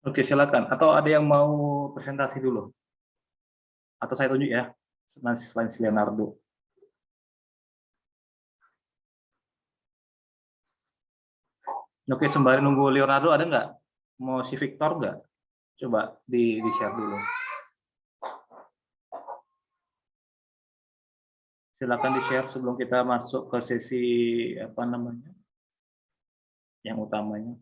Oke, silakan. Atau ada yang mau presentasi dulu? Atau saya tunjuk ya, selain si Leonardo. Oke, sembari nunggu Leonardo, ada nggak? Mau si Victor nggak? Coba di-share dulu. Silakan di-share sebelum kita masuk ke sesi apa namanya yang utamanya.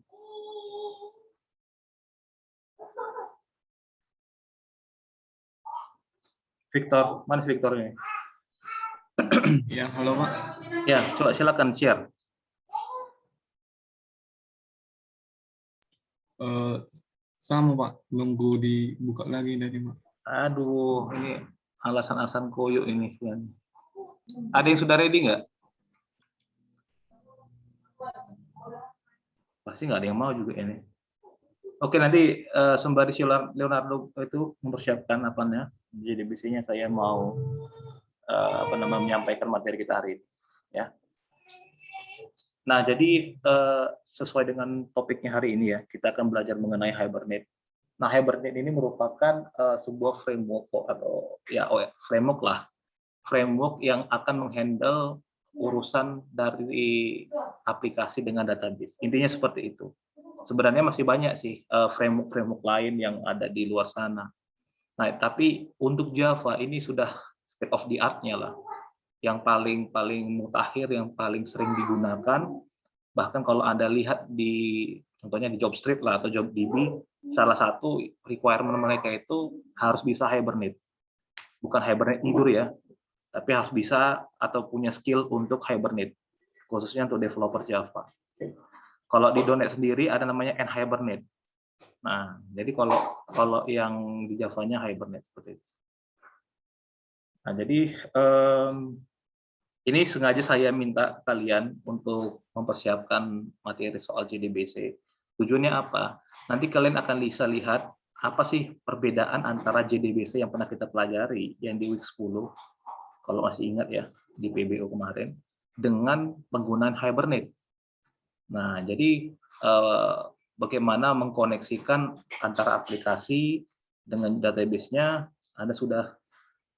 Victor, mana Victornya? Ya, halo Pak. Ya, coba silakan share. Sama Pak, nunggu dibuka lagi dari Pak. Aduh, ini alasan-alasan koyo ini. Ada yang sudah ready nggak? Pasti nggak ada yang mau juga ini. Oke, nanti sembari si Leonardo itu mempersiapkan apanya, jadi biasanya saya mau menyampaikan materi kita hari ini. Ya. Nah, jadi sesuai dengan topiknya hari ini ya, kita akan belajar mengenai Hibernate. Nah, Hibernate ini merupakan sebuah framework atau framework lah, framework yang akan menghandle urusan dari aplikasi dengan database. Intinya seperti itu. Sebenarnya masih banyak sih framework lain yang ada di luar sana. Nah, tapi untuk Java ini sudah state of the art-nya lah, yang paling mutakhir, yang paling sering digunakan. Bahkan kalau Anda lihat contohnya di JobStreet lah atau JobDB, salah satu requirement mereka itu harus bisa Hibernate. Bukan Hibernate tidur ya, tapi harus bisa atau punya skill untuk Hibernate, khususnya untuk developer Java. Kalau di .NET sendiri ada namanya nhibernate. Nah, jadi kalau yang di Java-nya Hibernate seperti itu. Nah, jadi ini sengaja saya minta kalian untuk mempersiapkan materi soal JDBC. Tujuannya apa? Nanti kalian akan bisa lihat apa sih perbedaan antara JDBC yang pernah kita pelajari yang di week 10, kalau masih ingat ya, di PBO kemarin, dengan penggunaan Hibernate. Nah, jadi bagaimana mengkoneksikan antara aplikasi dengan database-nya, Anda sudah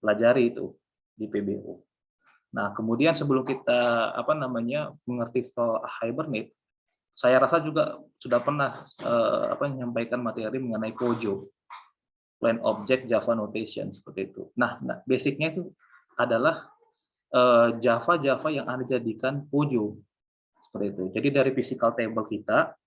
pelajari itu di PBO. Nah, kemudian sebelum kita mengerti soal Hibernate, saya rasa juga sudah pernah menyampaikan materi mengenai POJO, Plain Object Java Notation seperti itu. Nah, basicnya itu adalah Java yang Anda jadikan POJO seperti itu. Jadi dari physical table kita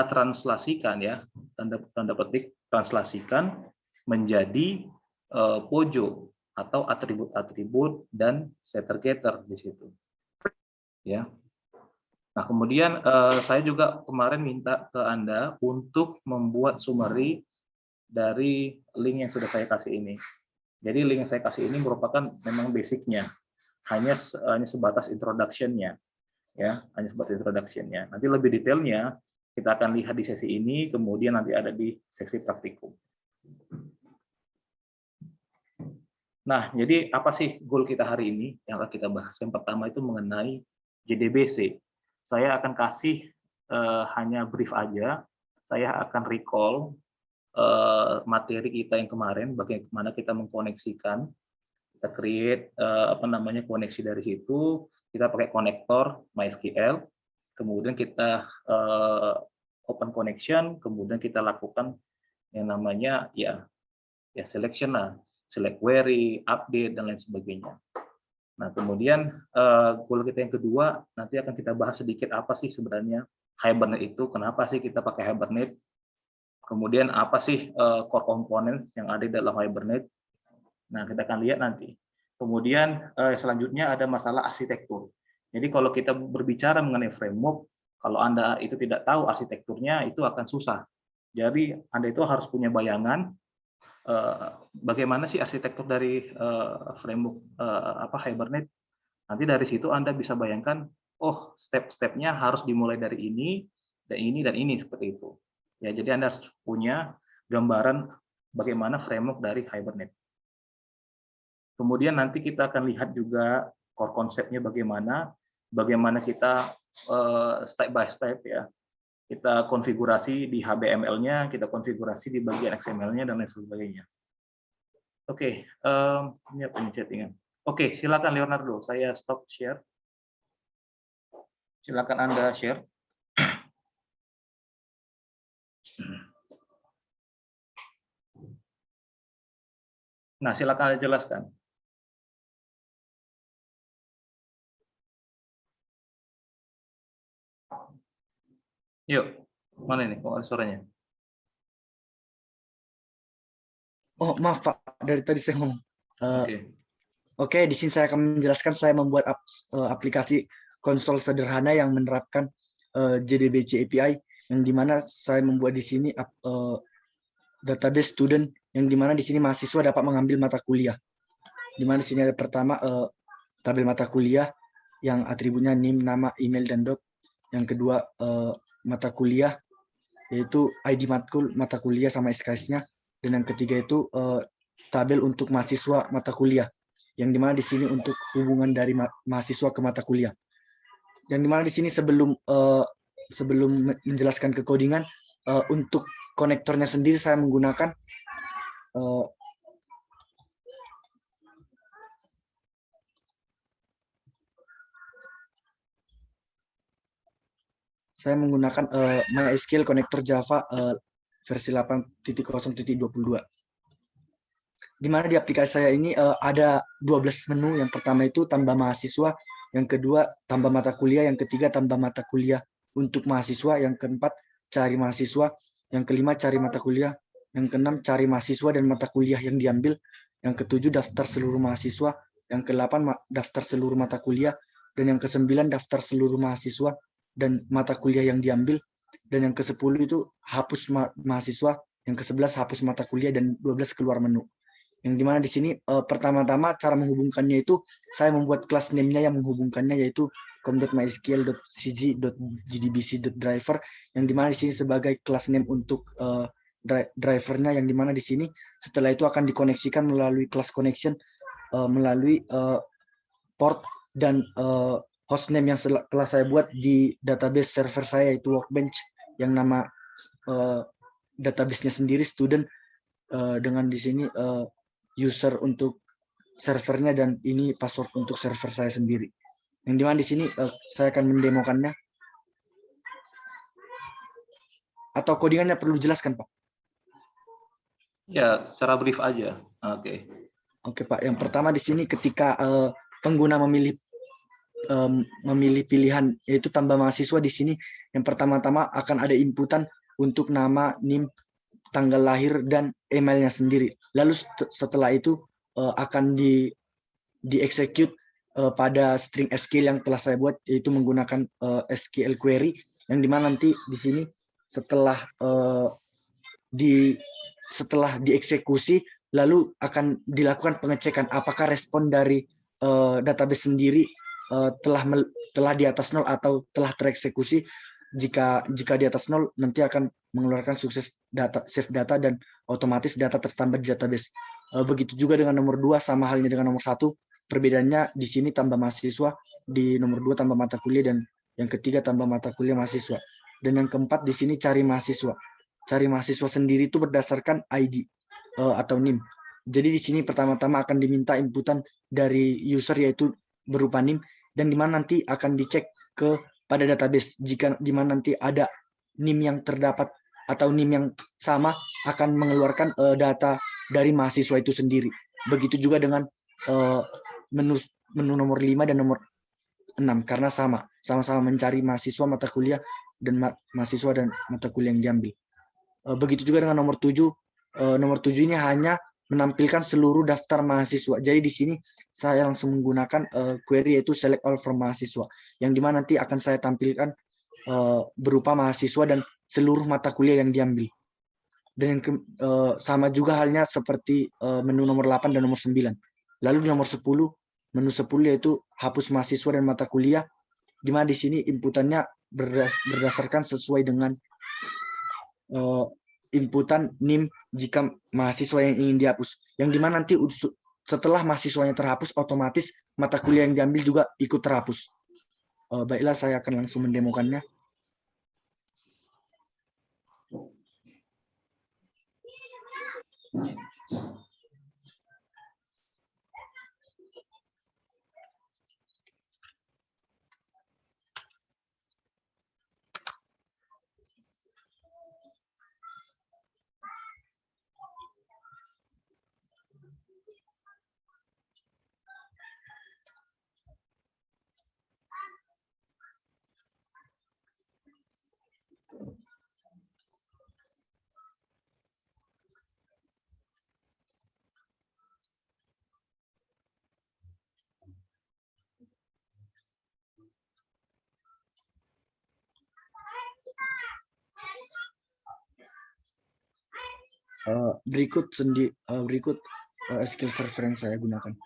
translasikan ya, tanda petik translasikan menjadi POJO atau atribut-atribut dan setter-getter di situ. Ya. Nah, kemudian saya juga kemarin minta ke Anda untuk membuat summary dari link yang sudah saya kasih ini. Jadi link yang saya kasih ini merupakan memang basicnya, hanya sebatas introduction-nya, ya, hanya sebatas introduction-nya. Nanti lebih detailnya kita akan lihat di sesi ini, kemudian nanti ada di seksi praktikum. Nah, jadi apa sih goal kita hari ini yang akan kita bahas? Yang pertama itu mengenai JDBC. Saya akan kasih hanya brief aja. Saya akan recall materi kita yang kemarin, bagaimana kita mengkoneksikan, kita create koneksi dari situ, kita pakai konektor MySQL, kemudian kita open connection, kemudian kita lakukan yang namanya selection lah, select query, update dan lain sebagainya. Nah, kemudian goal kita yang kedua nanti akan kita bahas sedikit apa sih sebenarnya Hibernate itu, kenapa sih kita pakai Hibernate, kemudian apa sih core components yang ada di dalam Hibernate. Nah, kita akan lihat nanti. Kemudian selanjutnya ada masalah arsitektur. Jadi kalau kita berbicara mengenai framework, kalau Anda itu tidak tahu arsitekturnya, itu akan susah. Jadi Anda itu harus punya bayangan bagaimana sih arsitektur dari framework Hibernate. Nanti dari situ Anda bisa bayangkan, oh step-stepnya harus dimulai dari ini, dan ini seperti itu. Ya, jadi Anda harus punya gambaran bagaimana framework dari Hibernate. Kemudian nanti kita akan lihat juga core konsepnya bagaimana kita step by step ya, kita konfigurasi di HBML-nya, kita konfigurasi di bagian XML-nya, dan lain sebagainya. Oke, ini apa ini chattingan? Oke, silakan Leonardo, saya stop share. Silakan Anda share. Nah, silakan Anda jelaskan. Yuk, mana ini? Oh, ada suaranya. Oh, maaf Pak, dari tadi saya ngomong. Oke. Oke, di sini saya akan menjelaskan saya membuat aplikasi konsol sederhana yang menerapkan JDBC API, yang dimana saya membuat di sini database student, yang dimana di sini mahasiswa dapat mengambil mata kuliah. Dimana di sini ada pertama tabel mata kuliah yang atributnya NIM, nama, email, dan dot. Yang kedua mata kuliah, yaitu ID matkul mata kuliah sama SKS-nya. Dan yang ketiga itu tabel untuk mahasiswa mata kuliah, yang dimana di sini untuk hubungan dari mahasiswa ke mata kuliah. Yang dimana di sini sebelum menjelaskan ke codingan, untuk konektornya sendiri saya menggunakan MySQL konektor Java versi 8.0.22. Di mana di aplikasi saya ini ada 12 menu. Yang pertama itu tambah mahasiswa, yang kedua tambah mata kuliah, yang ketiga tambah mata kuliah untuk mahasiswa, yang keempat cari mahasiswa, yang kelima cari mata kuliah, yang keenam cari mahasiswa dan mata kuliah yang diambil, yang ketujuh daftar seluruh mahasiswa, yang kedelapan daftar seluruh mata kuliah, dan yang kesembilan daftar seluruh mahasiswa dan mata kuliah yang diambil, dan yang ke-10 itu hapus mahasiswa, yang ke-11 hapus mata kuliah, dan 12 keluar menu. Yang dimana di sini pertama-tama cara menghubungkannya itu saya membuat kelas name-nya yang menghubungkannya, yaitu com.mysql.cg.jdbc.driver, yang dimana di sini sebagai kelas name untuk drivernya, yang dimana di sini setelah itu akan dikoneksikan melalui class connection melalui port dan hostname yang telah saya buat di database server saya, yaitu Workbench, yang nama database-nya sendiri student, dengan di sini user untuk servernya, dan ini password untuk server saya sendiri. Yang dimana di sini saya akan mendemokannya. Atau codingannya perlu dijelaskan, Pak? Ya, secara brief aja. Oke. Oke, Pak. Yang pertama di sini ketika pengguna memilih pilihan, yaitu tambah mahasiswa, di sini yang pertama-tama akan ada inputan untuk nama, NIM, tanggal lahir, dan emailnya sendiri. Lalu setelah itu akan di-execute pada string SQL yang telah saya buat, yaitu menggunakan SQL query, yang dimana nanti di sini setelah dieksekusi, lalu akan dilakukan pengecekan apakah respon dari database sendiri telah di atas 0 atau telah tereksekusi. Jika di atas 0, nanti akan mengeluarkan sukses save data, dan otomatis data tertambah di database. Begitu juga dengan nomor 2, sama halnya dengan nomor 1. Perbedaannya di sini tambah mahasiswa, di nomor 2 tambah mata kuliah, dan yang ketiga tambah mata kuliah mahasiswa. Dan yang keempat di sini cari mahasiswa. Cari mahasiswa sendiri itu berdasarkan ID atau NIM. Jadi di sini pertama-tama akan diminta inputan dari user, yaitu berupa NIM, dan di mana nanti akan dicek pada database. Jika di mana nanti ada NIM yang terdapat atau NIM yang sama, akan mengeluarkan data dari mahasiswa itu sendiri. Begitu juga dengan menu nomor 5 dan nomor 6, karena sama-sama mencari mahasiswa, mata kuliah, dan mahasiswa dan mata kuliah yang diambil. Begitu juga dengan nomor 7. Nomor 7 ini hanya menampilkan seluruh daftar mahasiswa. Jadi di sini saya langsung menggunakan query, yaitu select all from mahasiswa, yang dimana nanti akan saya tampilkan berupa mahasiswa dan seluruh mata kuliah yang diambil. Dan sama juga halnya seperti menu nomor 8 dan nomor 9. Lalu di nomor 10, menu 10 yaitu hapus mahasiswa dan mata kuliah, di mana di sini inputannya berdasarkan sesuai dengan inputan NIM jika mahasiswa yang ingin dihapus. Yang dimana nanti setelah mahasiswanya terhapus, otomatis mata kuliah yang diambil juga ikut terhapus. Baiklah, saya akan langsung mendemokannya. Berikut SQL Server yang saya gunakan.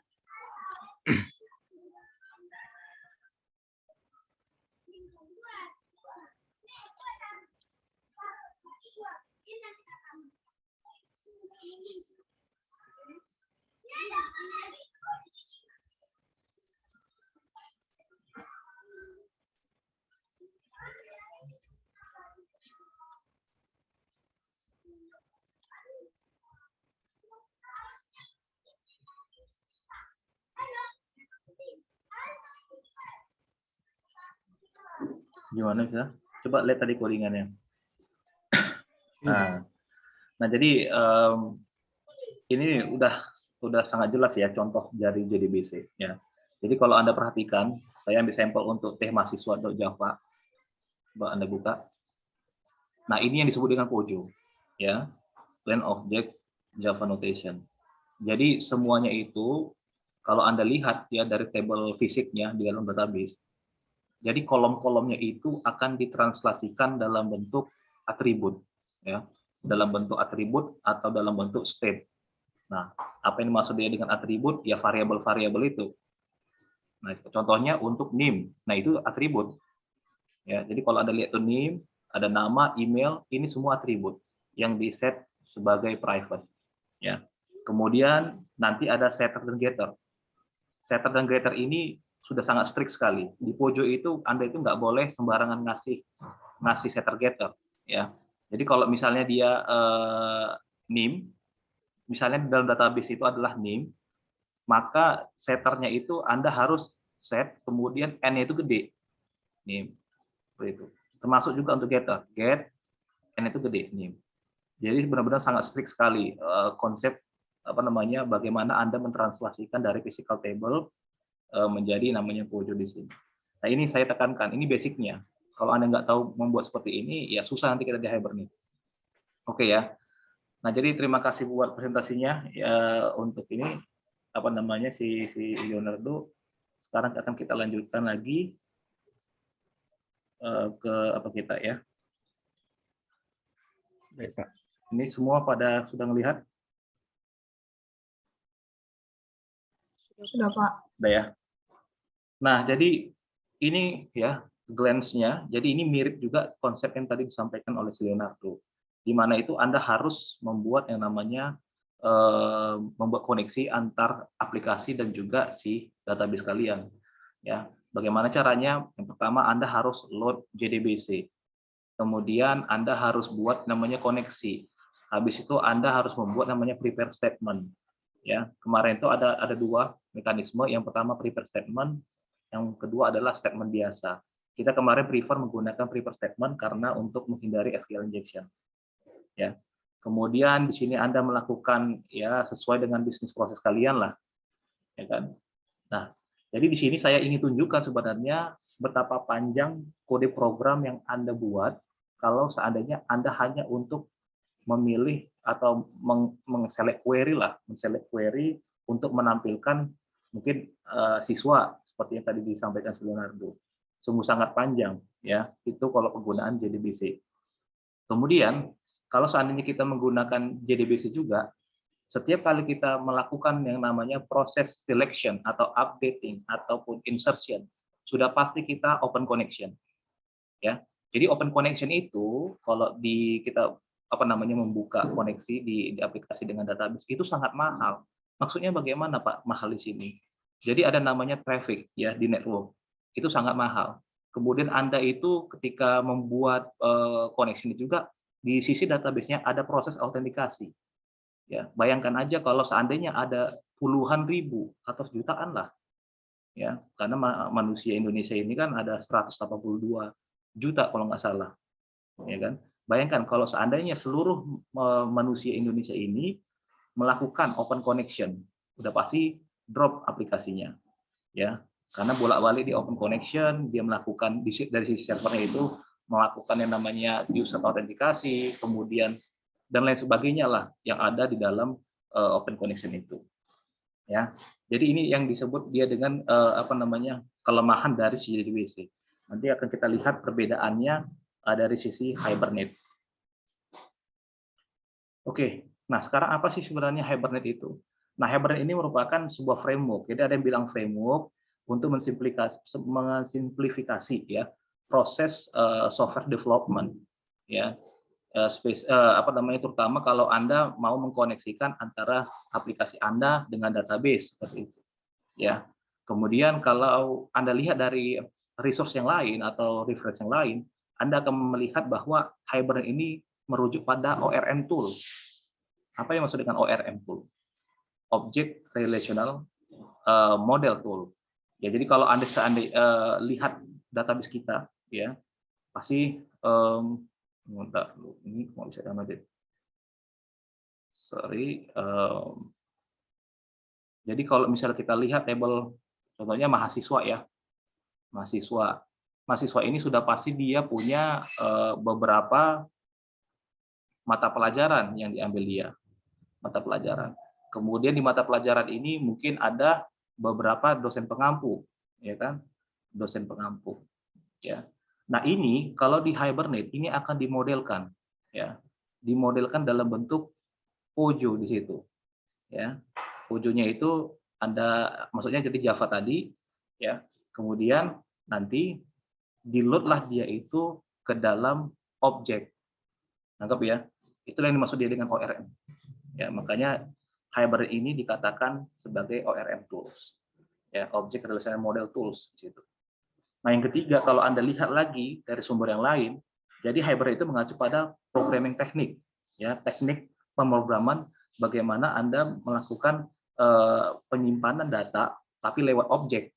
Gimana ya? Coba lihat tadi codingannya. Nah, jadi ini udah sangat jelas ya contoh dari JDBC ya. Jadi kalau Anda perhatikan, saya ambil sampel untuk teh mahasiswa.java. Coba Anda buka. Nah, ini yang disebut dengan POJO ya. Plain Object Java Notation. Jadi semuanya itu kalau Anda lihat ya dari tabel fisiknya di dalam database, jadi kolom-kolomnya itu akan ditranslasikan dalam bentuk atribut, ya, dalam bentuk atribut atau dalam bentuk state. Nah, apa yang dimaksud dengan atribut? Ya variabel-variabel itu. Nah, contohnya untuk name, nah itu atribut. Ya, jadi kalau Anda lihat tuh name, ada nama, email, ini semua atribut yang di set sebagai private. Ya, kemudian nanti ada setter dan getter. Setter dan getter ini sudah sangat strict sekali. Di pojok itu Anda itu nggak boleh sembarangan ngasih setter getter ya. Jadi kalau misalnya dia name, misalnya di dalam database itu adalah name, maka setternya itu Anda harus set kemudian n-nya itu gede. Name. Seperti itu. Termasuk juga untuk getter, get n itu gede name. Jadi benar-benar sangat strict sekali konsep bagaimana Anda mentranslasikan dari physical table menjadi namanya POJO di sini. Nah, ini saya tekankan, ini basicnya. Kalau Anda nggak tahu membuat seperti ini, ya susah nanti kita di Hibernate. Oke ya. Nah, jadi terima kasih buat presentasinya ya, untuk ini si Leonardo. Sekarang akan kita lanjutkan lagi ke kita ya. Baik, Pak. Ini semua pada sudah melihat? Sudah, Pak. Sudah ya. Nah, jadi ini ya glance-nya. Jadi ini mirip juga konsep yang tadi disampaikan oleh Leonardo, di mana itu Anda harus membuat yang namanya membuat koneksi antar aplikasi dan juga si database kalian. Ya, bagaimana caranya? Yang pertama Anda harus load JDBC. Kemudian Anda harus buat namanya koneksi. Habis itu Anda harus membuat namanya prepare statement. Ya, kemarin itu ada dua mekanisme. Yang pertama prepare statement, yang kedua adalah statement biasa. Kita kemarin prefer menggunakan prepare statement karena untuk menghindari SQL injection. Ya. Kemudian di sini Anda melakukan ya sesuai dengan bisnis proses kalian lah. Ya kan? Nah, jadi di sini saya ingin tunjukkan sebenarnya betapa panjang kode program yang Anda buat kalau seandainya Anda hanya untuk memilih atau mengselect query untuk menampilkan mungkin siswa seperti yang tadi disampaikan Leonardo. Sungguh sangat panjang ya, itu kalau penggunaan JDBC. Kemudian kalau seandainya kita menggunakan JDBC juga, setiap kali kita melakukan yang namanya proses selection atau updating ataupun insertion, sudah pasti kita open connection. Ya. Jadi open connection itu kalau kita membuka koneksi di aplikasi dengan database itu sangat mahal. Maksudnya bagaimana Pak mahal di sini? Jadi ada namanya traffic ya di network. Itu sangat mahal. Kemudian Anda itu ketika membuat koneksi ini juga di sisi database-nya ada proses autentikasi. Ya, bayangkan aja kalau seandainya ada puluhan ribu atau jutaan lah. Ya, karena manusia Indonesia ini kan ada 182 juta kalau nggak salah. Ya kan? Bayangkan kalau seandainya seluruh manusia Indonesia ini melakukan open connection, udah pasti drop aplikasinya. Ya, karena bolak-balik di open connection, dia melakukan dari sisi servernya itu melakukan yang namanya user autentikasi, kemudian dan lain sebagainya lah yang ada di dalam open connection itu. Ya, jadi ini yang disebut dia dengan kelemahan dari JDBC. Nanti akan kita lihat perbedaannya dari sisi Hibernate. Oke, Nah, sekarang apa sih sebenarnya Hibernate itu? Nah, Hibernate ini merupakan sebuah framework. Jadi ada yang bilang framework untuk mensimplifikasi ya proses software development ya. Apa namanya, terutama kalau Anda mau mengkoneksikan antara aplikasi Anda dengan database seperti itu ya. Kemudian kalau Anda lihat dari resource yang lain atau reference yang lain, Anda akan melihat bahwa Hibernate ini merujuk pada ORM tool. Apa yang maksud dengan ORM tool? Object Relational Model Tool. Ya, jadi kalau Anda lihat database kita, ya pasti bentar, ini mau bisa download. Sorry. Jadi kalau misalnya kita lihat tabel, contohnya mahasiswa ya, mahasiswa ini sudah pasti dia punya beberapa mata pelajaran yang diambil dia, mata pelajaran. Kemudian di mata pelajaran ini mungkin ada beberapa dosen pengampu, ya kan, dosen pengampu. Ya. Nah ini kalau di Hibernate ini akan dimodelkan, ya, dimodelkan dalam bentuk Pojo di situ, ya. Pojonya itu ada, maksudnya jadi Java tadi, ya. Kemudian nanti di-load-lah dia itu ke dalam objek. Nangkep ya? Itulah yang dimaksud dia dengan ORM. Ya, makanya Hibernate ini dikatakan sebagai ORM tools. Ya, Object Relational Model Tools di situ. Nah, yang ketiga, kalau Anda lihat lagi dari sumber yang lain, jadi Hibernate itu mengacu pada programming teknik, ya, teknik pemrograman bagaimana Anda melakukan penyimpanan data tapi lewat objek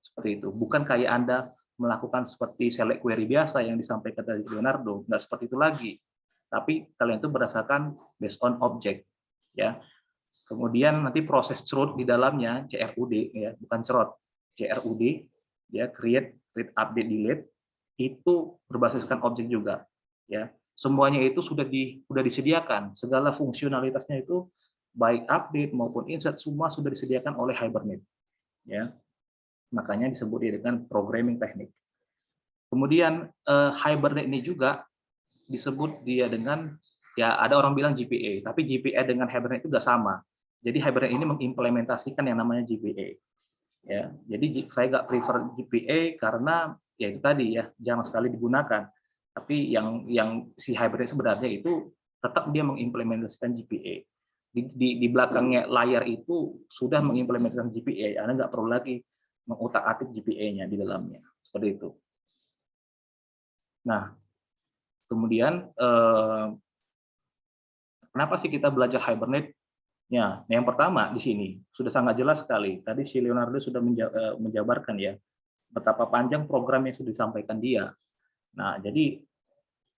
seperti itu. Bukan kayak Anda melakukan seperti select query biasa yang disampaikan dari Leonardo, nggak seperti itu lagi. Tapi kalian itu berdasarkan based on object, ya. Kemudian nanti proses CRUD di dalamnya CRUD, ya, bukan CRUD, CRUD, ya, create, read, update, delete, itu berbasiskan objek juga, ya. Semuanya itu sudah disediakan, segala fungsionalitasnya itu baik update maupun insert semua sudah disediakan oleh Hibernate, ya. Makanya disebut dengan programming teknik. Kemudian Hibernate ini juga disebut dia dengan, ya ada orang bilang GPA, tapi GPA dengan Hibernate itu nggak sama. Jadi Hibernate ini mengimplementasikan yang namanya GPA. Ya, jadi saya nggak prefer GPA karena ya itu tadi ya jarang sekali digunakan. Tapi yang si Hibernate sebenarnya itu tetap dia mengimplementasikan GPA. Di belakangnya layar itu sudah mengimplementasikan GPA. Anda nggak perlu lagi mengutak-atik GPA-nya di dalamnya. Seperti itu. Nah, kemudian kenapa sih kita belajar Hibernate? Ya, yang pertama di sini sudah sangat jelas sekali. Tadi si Leonardo sudah menjabarkan ya betapa panjang program yang sudah disampaikan dia. Nah, jadi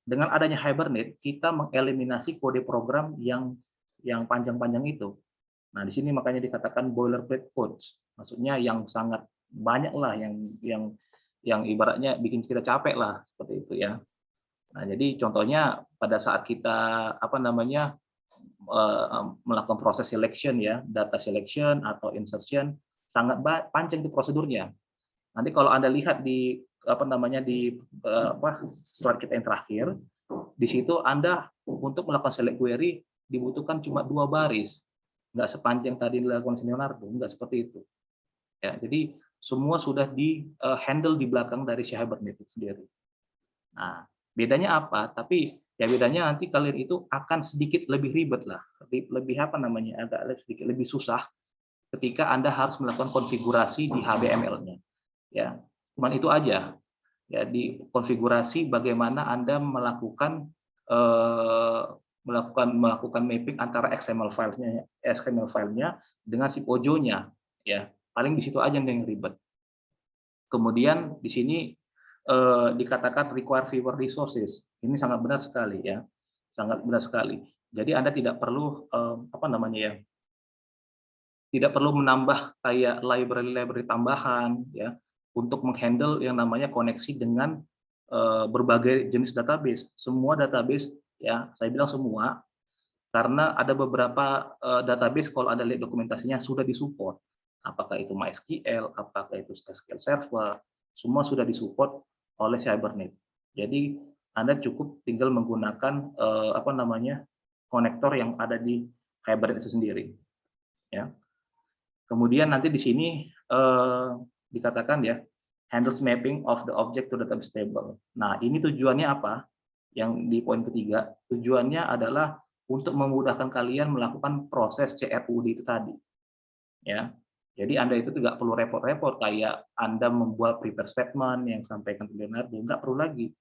dengan adanya Hibernate kita mengeliminasi kode program yang panjang-panjang itu. Nah, di sini makanya dikatakan boilerplate codes. Maksudnya yang sangat banyak lah yang ibaratnya bikin kita capek lah seperti itu ya. Nah, jadi contohnya pada saat kita melakukan proses selection ya, data selection atau insertion sangat panjang itu prosedurnya. Nanti kalau Anda lihat di slide kita yang terakhir, di situ Anda untuk melakukan select query dibutuhkan cuma 2 baris. Nggak sepanjang tadi dilakukan Leonardo, nggak seperti itu. Ya, jadi semua sudah di-handle di belakang dari Hibernate itu sendiri. Nah, bedanya apa? Tapi ya bedanya nanti kalian itu akan sedikit lebih ribet lah, lebih agak sedikit lebih susah ketika Anda harus melakukan konfigurasi di HTML-nya. Ya, cuman itu aja. Ya, di konfigurasi bagaimana Anda melakukan mapping antara XML filenya dengan si Pojo-nya. Ya, paling di situ aja yang ribet. Kemudian di sini dikatakan require fewer resources. Ini sangat benar sekali ya, sangat benar sekali. Jadi Anda tidak perlu tidak perlu menambah kayak library tambahan ya untuk menghandle yang namanya koneksi dengan berbagai jenis database. Semua database ya, saya bilang semua karena ada beberapa database kalau Anda lihat dokumentasinya sudah disupport. Apakah itu MySQL, apakah itu SQL Server, semua sudah disupport oleh Hibernate. Jadi Anda cukup tinggal menggunakan konektor yang ada di Hibernate itu sendiri. Ya. Kemudian nanti di sini dikatakan ya, handles mapping of the object to database table. Nah, ini tujuannya apa? Yang di poin ketiga, tujuannya adalah untuk memudahkan kalian melakukan proses CRUD itu tadi. Ya. Jadi Anda itu tidak perlu repot-repot kayak Anda membuat prepare statement yang sampaikan ke Leonardo, nggak perlu lagi.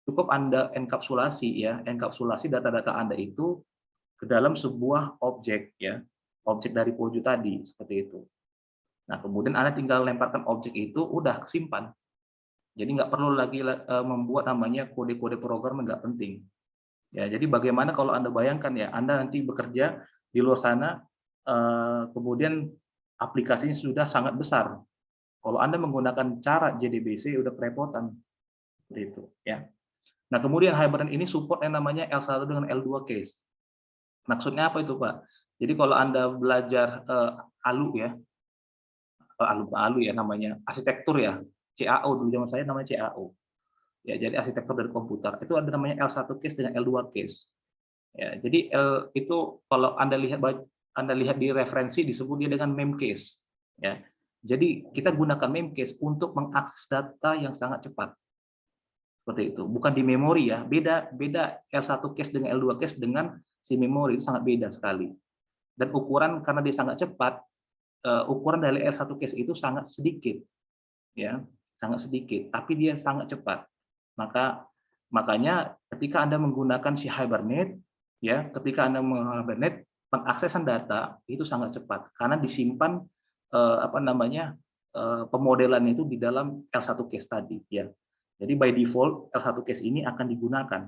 Cukup Anda enkapsulasi ya, enkapsulasi data-data Anda itu ke dalam sebuah objek ya, objek dari Pojo tadi seperti itu. Nah, kemudian Anda tinggal lemparkan objek itu, udah kesimpan. Jadi nggak perlu lagi membuat namanya kode-kode program, nggak penting. Ya, jadi bagaimana kalau Anda bayangkan ya, Anda nanti bekerja di luar sana, kemudian aplikasinya sudah sangat besar. Kalau Anda menggunakan cara JDBC udah kerepotan, seperti itu. Ya. Nah, kemudian Hibernate ini support yang namanya L1 dengan L2 case. Maksudnya apa itu, Pak? Jadi kalau Anda belajar ALU ya, ALU ya namanya, arsitektur ya, CAO dulu zaman saya namanya CAO. Ya, jadi arsitektur dari komputer. Itu ada namanya L1 case dengan L2 case. Ya, jadi L itu kalau Anda lihat di referensi disebut dia dengan mem case. Ya. Jadi kita gunakan mem case untuk mengakses data yang sangat cepat. Seperti itu. Bukan di memori ya. Beda L1 case dengan L2 case dengan si memori itu sangat beda sekali. Dan ukuran karena dia sangat cepat, ukuran dari L1 case itu sangat sedikit. Ya, sangat sedikit, tapi dia sangat cepat. Makanya ketika Anda menggunakan si Hibernate, ya, ketika Anda meng-Hibernate, pengaksesan data itu sangat cepat karena disimpan pemodelan itu di dalam L1 case tadi, ya. Jadi by default L1 case ini akan digunakan.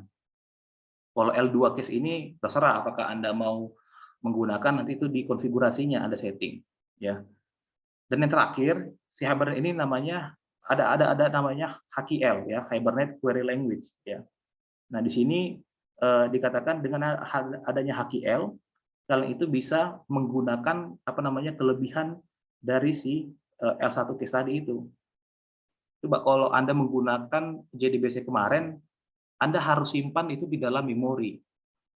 Kalau L2 case ini terserah apakah Anda mau menggunakan, nanti itu di konfigurasinya Anda setting, ya. Dan yang terakhir, si Hibernate ini namanya ada namanya HQL ya, Hibernate Query Language ya. Nah, di sini dikatakan dengan adanya HQL, kalian itu bisa menggunakan kelebihan dari si L1 case tadi itu. Coba kalau Anda menggunakan JDBC kemarin, Anda harus simpan itu di dalam memori.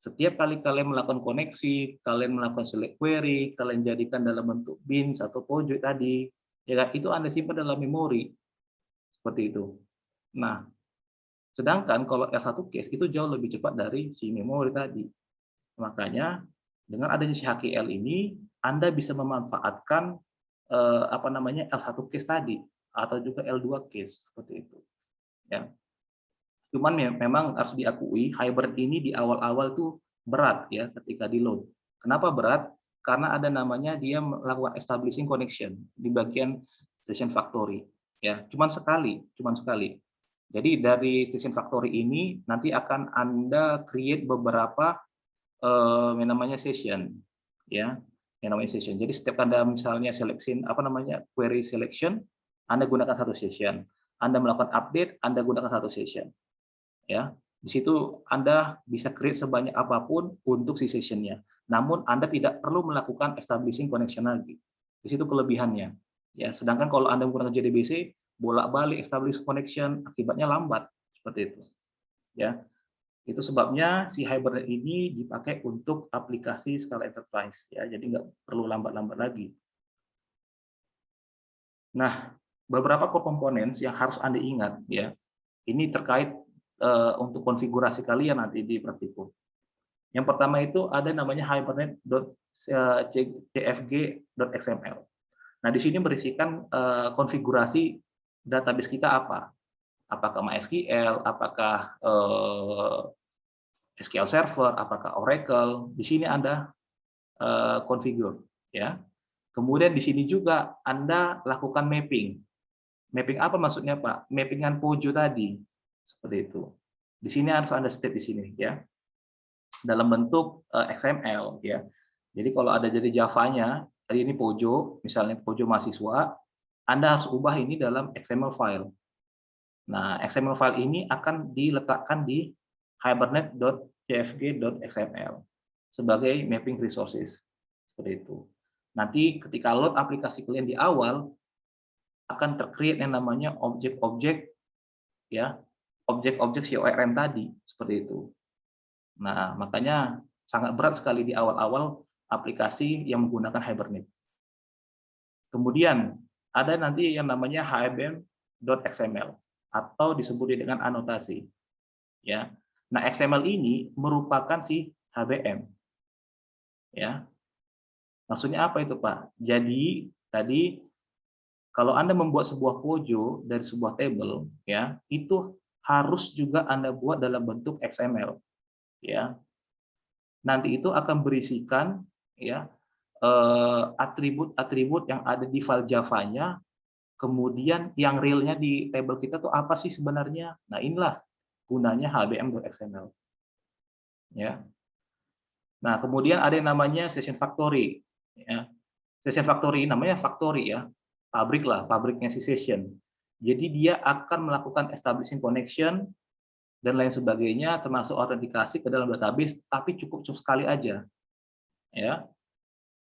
Setiap kali kalian melakukan koneksi, kalian melakukan select query, kalian jadikan dalam bentuk bins atau pojok tadi, ya itu Anda simpan dalam memori. Seperti itu. Nah, sedangkan kalau L1 case itu jauh lebih cepat dari si memori tadi. Makanya dengan adanya si HQL ini, Anda bisa memanfaatkan L1 case tadi atau juga L2 case seperti itu. Ya. Cuman memang harus diakui Hibernate ini di awal-awal tuh berat ya ketika di load. Kenapa berat? Karena ada namanya dia melakukan establishing connection di bagian session factory. Ya, cuman sekali. Jadi dari session factory ini nanti akan Anda create beberapa yang namanya session, ya, yang namanya session. Jadi setiap Anda misalnya query selection, Anda gunakan satu session. Anda melakukan update, Anda gunakan satu session. Ya, di situ Anda bisa create sebanyak apapun untuk si sessionnya. Namun Anda tidak perlu melakukan establishing connection lagi. Di situ kelebihannya. Ya, sedangkan kalau Anda menggunakan JDBC, bolak-balik establish connection, akibatnya lambat seperti itu. Ya, itu sebabnya si Hibernate ini dipakai untuk aplikasi skala enterprise. Ya, jadi nggak perlu lambat-lambat lagi. Nah, beberapa core components yang harus Anda ingat, ya, ini terkait untuk konfigurasi kalian nanti di praktikum. Yang pertama itu ada namanya hibernate.cfg.xml. Nah, di sini berisikan konfigurasi database kita apa. Apakah MySQL, apakah SQL Server, apakah Oracle. Di sini Anda configure, ya. Kemudian di sini juga Anda lakukan mapping. Mapping apa maksudnya, Pak? Mappingan Pojo tadi. Seperti itu. Di sini harus Anda state di sini, ya. Dalam bentuk XML, ya. Jadi kalau ada jadi Java-nya, tadi ini Pojo, misalnya Pojo mahasiswa, Anda harus ubah ini dalam XML file. Nah, XML file ini akan diletakkan di hibernate.cfg.xml sebagai mapping resources. Seperti itu. Nanti ketika load aplikasi kalian di awal, akan tercreate yang namanya objek-objek, ya, objek-objek CORM tadi, seperti itu. Nah, makanya sangat berat sekali di awal-awal aplikasi yang menggunakan Hibernate. Kemudian ada nanti yang namanya HBM.xml atau disebut dengan anotasi. Ya. Nah, XML ini merupakan si HBM. Ya. Maksudnya apa itu, Pak? Jadi tadi kalau Anda membuat sebuah pojo dari sebuah table, ya, itu harus juga Anda buat dalam bentuk XML, ya. Nanti itu akan berisikan, ya, atribut-atribut yang ada di file Java-nya, kemudian yang realnya di table kita tuh apa sih sebenarnya? Nah, inilah gunanya HBM.xml, ya. Nah, kemudian ada yang namanya session factory, ya. Session factory namanya factory, ya. Pabrik lah, pabriknya si session. Jadi dia akan melakukan establishing connection dan lain sebagainya, termasuk autentikasi ke dalam database, tapi cukup sekali aja. Ya.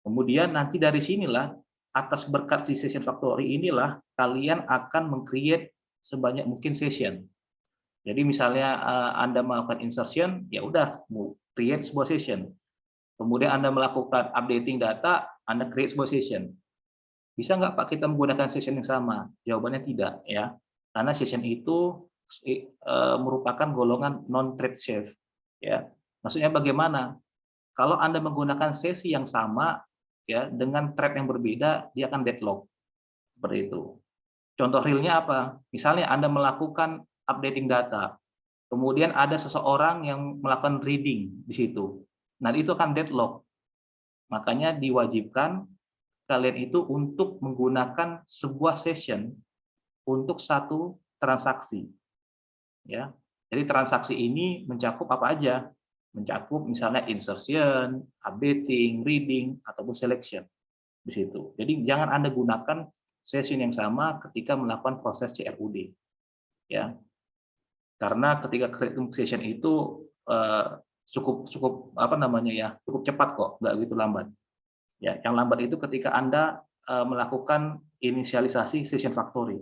Kemudian nanti dari sinilah, atas berkat si session factory inilah, kalian akan meng-create sebanyak mungkin session. Jadi misalnya Anda melakukan insertion, ya udah, mau create sebuah session. Kemudian Anda melakukan updating data, Anda create sebuah session. Bisa nggak Pak kita menggunakan session yang sama? Jawabannya tidak, ya. Karena session itu merupakan golongan non-thread safe, ya. Maksudnya bagaimana? Kalau Anda menggunakan sesi yang sama, ya, dengan thread yang berbeda, dia akan deadlock. Seperti itu. Contoh realnya apa? Misalnya Anda melakukan updating data, kemudian ada seseorang yang melakukan reading di situ. Nah, itu akan deadlock. Makanya diwajibkan kalian itu untuk menggunakan sebuah session untuk satu transaksi, ya. Jadi transaksi ini mencakup apa aja? Mencakup misalnya insertion, updating, reading, ataupun selection di situ. Jadi jangan Anda gunakan session yang sama ketika melakukan proses CRUD, ya. Karena ketika creating session itu cukup apa namanya ya, cukup cepat kok, nggak begitu lambat. Ya, yang lambat itu ketika Anda melakukan inisialisasi session factory.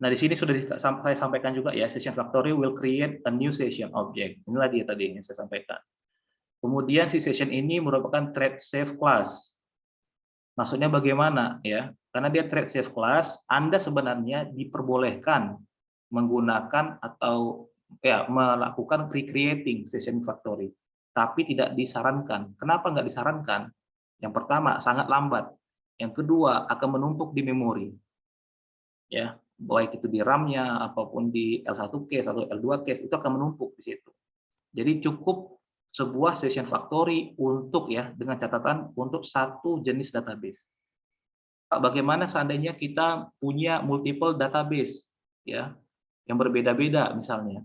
Nah, di sini sudah saya sampaikan juga ya, session factory will create a new session object. Inilah dia tadi yang saya sampaikan. Kemudian si session ini merupakan thread safe class. Maksudnya bagaimana ya? Karena dia thread safe class, Anda sebenarnya diperbolehkan menggunakan atau ya melakukan recreating session factory, tapi tidak disarankan. Kenapa nggak disarankan? Yang pertama, sangat lambat. Yang kedua, akan menumpuk di memori. Ya, baik itu di RAM-nya apapun di L1 case atau L2 case itu akan menumpuk di situ. Jadi cukup sebuah session factory untuk ya dengan catatan untuk satu jenis database. Pak, bagaimana seandainya kita punya multiple database ya yang berbeda-beda misalnya?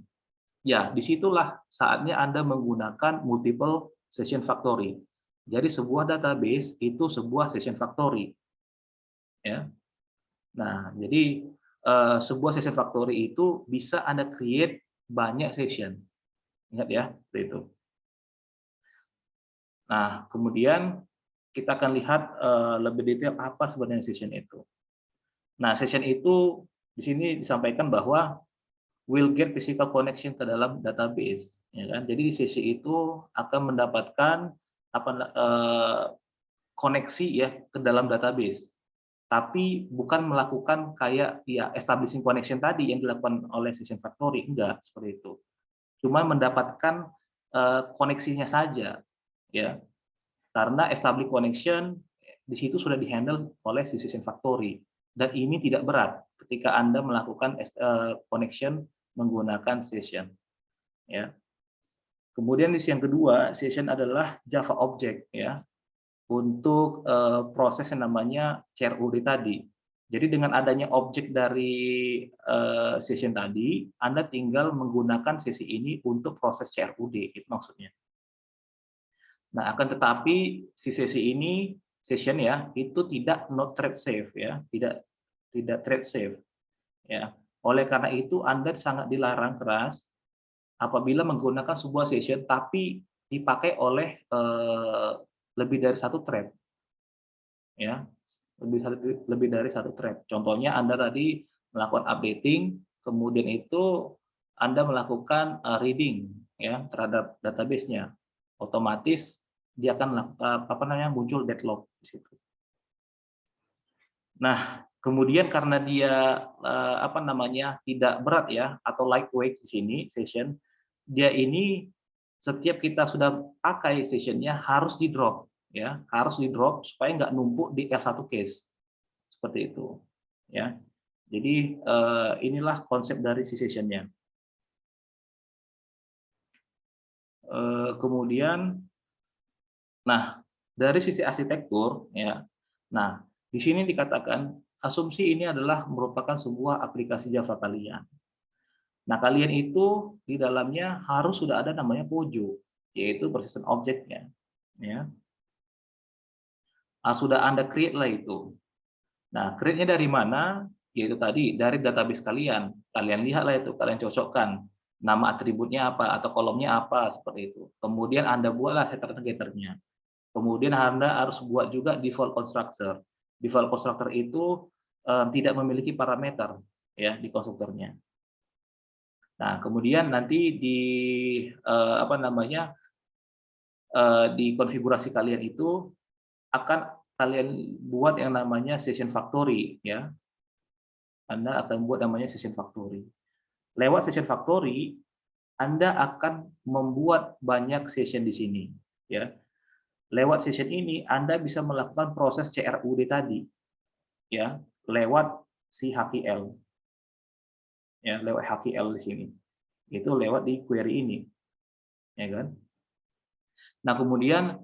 Ya, disitulah saatnya Anda menggunakan multiple session factory. Jadi sebuah database itu sebuah session factory. Ya. Nah, jadi sebuah session factory itu bisa Anda create banyak session. Ingat ya, seperti itu. Nah, kemudian kita akan lihat lebih detail apa sebenarnya session itu. Nah, session itu di sini disampaikan bahwa will get physical connection ke dalam database, ya kan? Jadi di sesi itu akan mendapatkan koneksi ya ke dalam database, tapi bukan melakukan kayak ya establishing connection tadi yang dilakukan oleh session factory, enggak seperti itu. Cuma mendapatkan koneksinya saja, ya. Karena establish connection di situ sudah dihandle oleh si session factory dan ini tidak berat ketika Anda melakukan connection menggunakan session, ya. Kemudian di yang kedua, session adalah Java object ya untuk proses yang namanya CRUD tadi. Jadi dengan adanya objek dari session tadi, Anda tinggal menggunakan sesi ini untuk proses CRUD, itu maksudnya. Nah, akan tetapi si sesi ini session ya itu tidak not thread safe ya, tidak thread safe ya. Oleh karena itu Anda sangat dilarang keras apabila menggunakan sebuah session tapi dipakai oleh lebih dari satu thread ya, lebih dari satu thread. Contohnya Anda tadi melakukan updating, kemudian itu Anda melakukan reading ya terhadap database-nya. Otomatis dia akan muncul deadlock di situ. Nah, kemudian karena dia tidak berat ya atau lightweight di sini session, dia ini setiap kita sudah pakai sessionnya harus di drop ya, harus di drop supaya nggak numpuk di L1 case seperti itu ya. Jadi inilah konsep dari si sessionnya. Kemudian, nah dari sisi arsitektur ya, nah di sini dikatakan asumsi ini adalah merupakan sebuah aplikasi Java kalian. Nah kalian itu di dalamnya harus sudah ada namanya POJO, yaitu persistent object-nya. Ya. Nah, sudah Anda create lah itu. Nah create-nya dari mana? Yaitu tadi dari database kalian. Kalian lihatlah itu, kalian cocokkan nama atributnya apa atau kolomnya apa seperti itu. Kemudian Anda buatlah setter getternya. Kemudian Anda harus buat juga default constructor. Default constructor itu tidak memiliki parameter ya di konstruktornya. Nah, kemudian nanti di di konfigurasi kalian itu akan kalian buat yang namanya session factory ya. Anda akan buat namanya session factory. Lewat session factory Anda akan membuat banyak session di sini ya. Lewat session ini Anda bisa melakukan proses CRUD tadi ya, lewat si HQL. Ya, lewat HQL di sini. Itu lewat di query ini. Ya kan? Nah, kemudian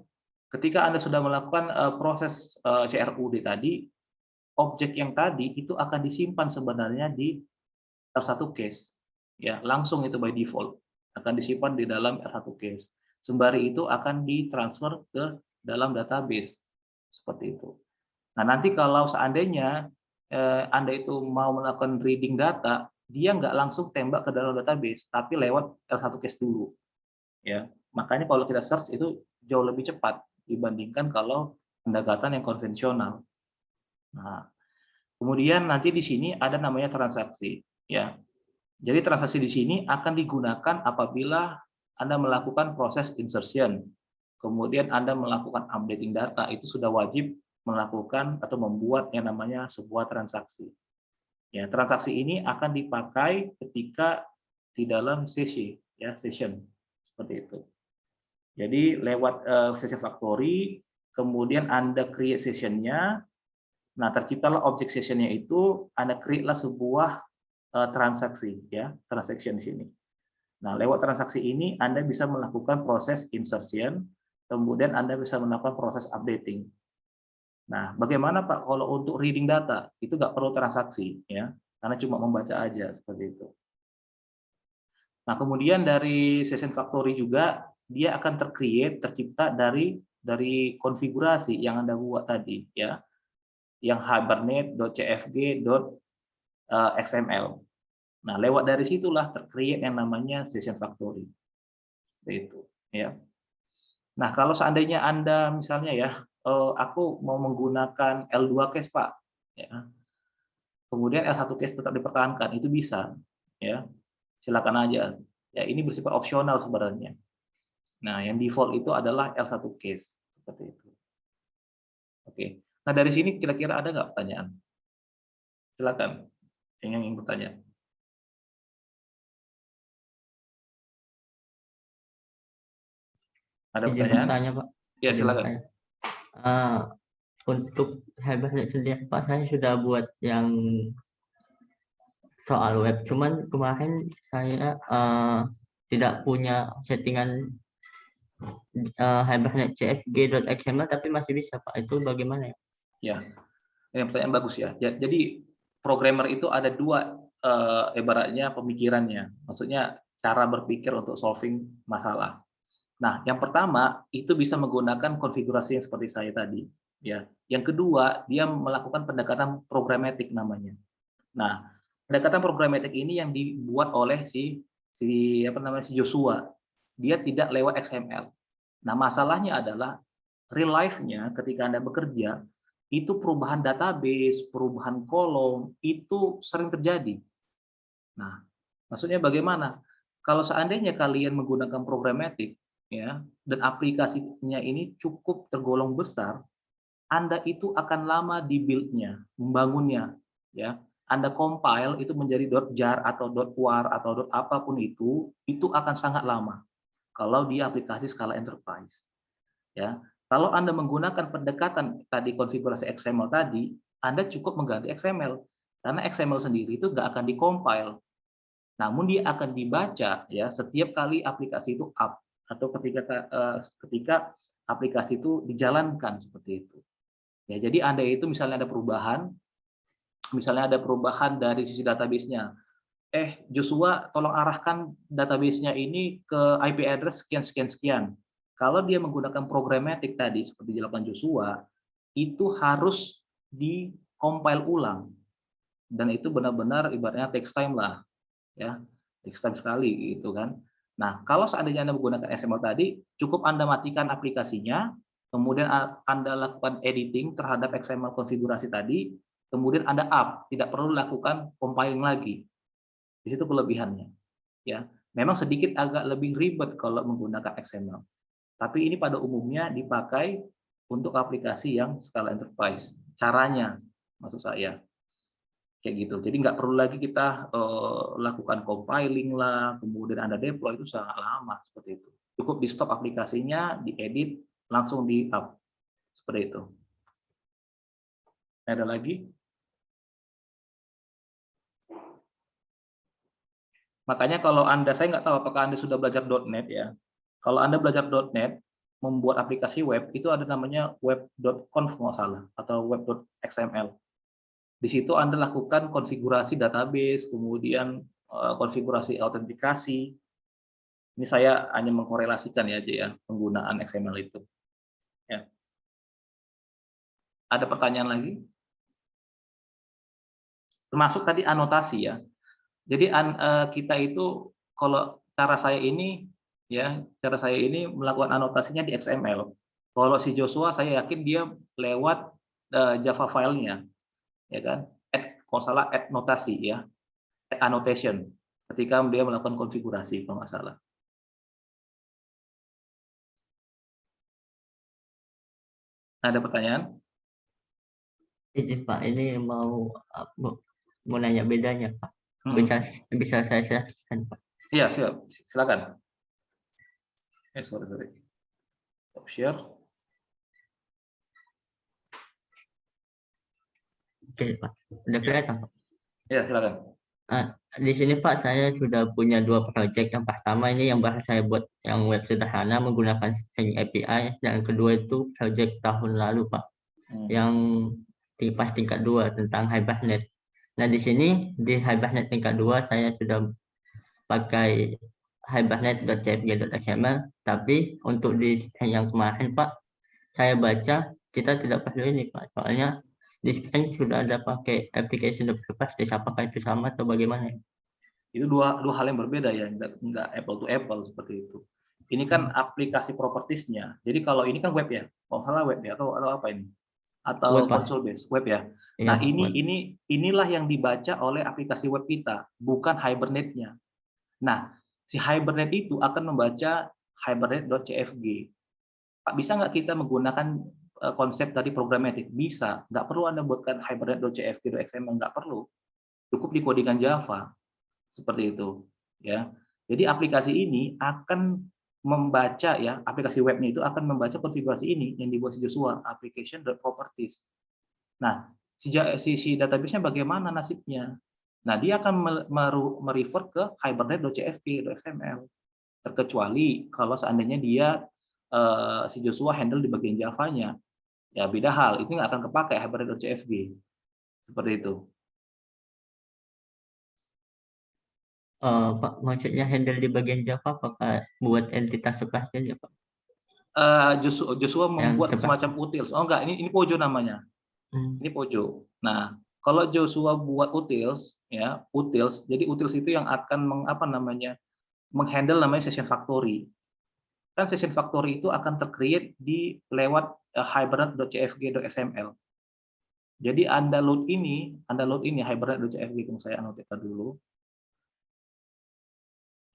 ketika Anda sudah melakukan proses CRUD tadi, objek yang tadi itu akan disimpan sebenarnya di L1 case. Ya, langsung itu by default akan disimpan di dalam L1 case. Sembari itu akan ditransfer ke dalam database. Seperti itu. Nah, nanti kalau seandainya Anda itu mau melakukan reading data, dia nggak langsung tembak ke dalam database, tapi lewat L1 case dulu. Ya, makanya kalau kita search itu jauh lebih cepat dibandingkan kalau pendekatan yang konvensional. Nah, kemudian nanti di sini ada namanya transaksi. Ya, jadi transaksi di sini akan digunakan apabila Anda melakukan proses insertion, kemudian Anda melakukan updating data, itu sudah wajib melakukan atau membuat yang namanya sebuah transaksi. Ya, transaksi ini akan dipakai ketika di dalam sesi, ya session seperti itu. Jadi lewat session factory, kemudian Anda create sessionnya. Nah, terciptalah objek sessionnya itu, Anda create lah sebuah transaksi, ya transaction di sini. Nah, lewat transaksi ini Anda bisa melakukan proses insertion, kemudian Anda bisa melakukan proses updating. Nah, bagaimana Pak kalau untuk reading data? Itu nggak perlu transaksi, ya, karena cuma membaca aja seperti itu. Nah, kemudian dari session factory juga dia akan tercipta dari konfigurasi yang Anda buat tadi, ya, yang hibernate.cfg.xml. Nah, lewat dari situlah tercreate yang namanya session factory. Seperti itu, ya. Nah, kalau seandainya Anda misalnya ya, aku mau menggunakan L2 case, Pak, ya. Kemudian L1 case tetap dipertahankan, itu bisa, ya. Silakan aja. Ya, ini bersifat opsional sebenarnya. Nah, yang default itu adalah L1 case, seperti itu. Oke. Nah, dari sini kira-kira ada nggak pertanyaan? Silakan, yang ingin bertanya. Ada Izin pertanyaan? bertanya, Pak. Ya, Izin silakan. bertanya. Untuk Hibernate sendiri, Pak, saya sudah buat yang soal web. Cuman kemarin saya tidak punya settingan Hibernate cfg.xml, tapi masih bisa, Pak. Itu bagaimana ya? Ya, ini pertanyaan bagus ya. Jadi programmer itu ada dua ibaratnya pemikirannya. Maksudnya cara berpikir untuk solving masalah. Nah, yang pertama itu bisa menggunakan konfigurasi yang seperti saya tadi, ya. Yang kedua, dia melakukan pendekatan programatik namanya. Nah, pendekatan programatik ini yang dibuat oleh si Joshua. Dia tidak lewat XML. Nah, masalahnya adalah real life-nya ketika Anda bekerja, itu perubahan database, perubahan kolom, itu sering terjadi. Nah, maksudnya bagaimana? Kalau seandainya kalian menggunakan programatik, ya, dan aplikasinya ini cukup tergolong besar, Anda itu akan lama di build-nya, membangunnya, ya. Anda compile itu menjadi .jar atau .war atau apapun itu akan sangat lama kalau di aplikasi skala enterprise, ya. Kalau Anda menggunakan pendekatan tadi konfigurasi XML tadi, Anda cukup mengganti XML karena XML sendiri itu nggak akan di-compile, namun dia akan dibaca ya setiap kali aplikasi itu up atau ketika aplikasi itu dijalankan seperti itu. Ya, jadi Anda itu misalnya ada perubahan dari sisi database-nya. Joshua, tolong arahkan database-nya ini ke IP address sekian sekian sekian. Kalau dia menggunakan programmatic tadi seperti dilakukan Joshua, itu harus di-compile ulang. Dan itu benar-benar ibaratnya takes time lah, ya. Takes time sekali gitu kan. Nah, kalau seandainya Anda menggunakan XML tadi, cukup Anda matikan aplikasinya, kemudian Anda lakukan editing terhadap XML konfigurasi tadi, kemudian Anda up, tidak perlu lakukan compiling lagi. Di situ kelebihannya, ya. Memang sedikit agak lebih ribet kalau menggunakan XML, tapi ini pada umumnya dipakai untuk aplikasi yang skala enterprise. Caranya, maksud saya, kayak gitu. Jadi nggak perlu lagi kita lakukan compiling lah, kemudian Anda deploy, itu sangat lama seperti itu. Cukup di stop aplikasinya, diedit, langsung di up, seperti itu. Ada lagi? Makanya kalau Anda, saya nggak tahu apakah Anda sudah belajar .NET ya. Kalau Anda belajar .NET, membuat aplikasi web, itu ada namanya web.conf nggak salah, atau web.xml. Di situ Anda lakukan konfigurasi database, kemudian konfigurasi autentikasi. Ini saya hanya mengkorelasikan ya, penggunaan XML itu. Ya. Ada pertanyaan lagi? Termasuk tadi anotasi ya. Jadi kita itu kalau cara saya ini melakukan anotasinya di XML. Kalau si Joshua saya yakin dia lewat Java filenya, ya kan? Kalau salah add notasi ya, add annotation ketika dia melakukan konfigurasi kalau nggak salah. Ada pertanyaan? Izin Pak, ini mau nanya bedanya Pak. Bisa saya jelaskan Pak? Iya, silakan. Sorry. Stop share. Oke Pak, udah kelihatan Pak? Iya, silakan. Di sini Pak, saya sudah punya 2 proyek. Yang pertama ini yang baru saya buat yang web sederhana menggunakan Spring API, dan kedua itu proyek tahun lalu Pak, yang pas tingkat 2 tentang Hibernate. Nah di sini di Hibernate tingkat 2 saya sudah pakai hibernate.cfg.xml, tapi untuk di yang kemarin Pak, saya baca kita tidak perlu ini Pak, soalnya di Spring sudah ada pakai application developers, apakah itu sama atau bagaimana? Itu dua hal yang berbeda ya, nggak apple to apple seperti itu. Ini kan aplikasi propertiesnya. Jadi kalau ini kan web ya, kalau salah web ya, atau apa ini? Atau console base web ya. Nah inilah yang dibaca oleh aplikasi web kita, bukan Hibernate-nya. Nah si Hibernate itu akan membaca hibernate.cfg. Pak, bisa nggak kita menggunakan konsep tadi programmatic? Bisa, nggak perlu Anda buatkan hibernate.cfg.xml, nggak perlu. Cukup di codingan Java. Seperti itu, ya. Jadi aplikasi ini akan membaca ya, aplikasi webnya itu akan membaca konfigurasi ini yang dibuat si Joshua, application.properties. Nah, si database-nya bagaimana nasibnya? Nah, dia akan merefer ke hibernate.cfg.xml. Terkecuali kalau seandainya dia si Joshua handle di bagian Java-nya. Ya beda hal, itu nggak akan kepakai hibernate.cfg. Seperti itu. Pak, maksudnya handle di bagian Java apakah buat entitas sekelas ya Pak? Joshua membuat semacam utils. Oh enggak, ini Pojo namanya. Ini Pojo. Nah, kalau Joshua buat utils, ya utils. Jadi utils itu yang akan menghandle namanya session factory. Kan session factory itu akan tercreate di lewat hibernate.cfg.xml. Jadi Anda load ini hibernate.cfg, itu saya annotate dulu.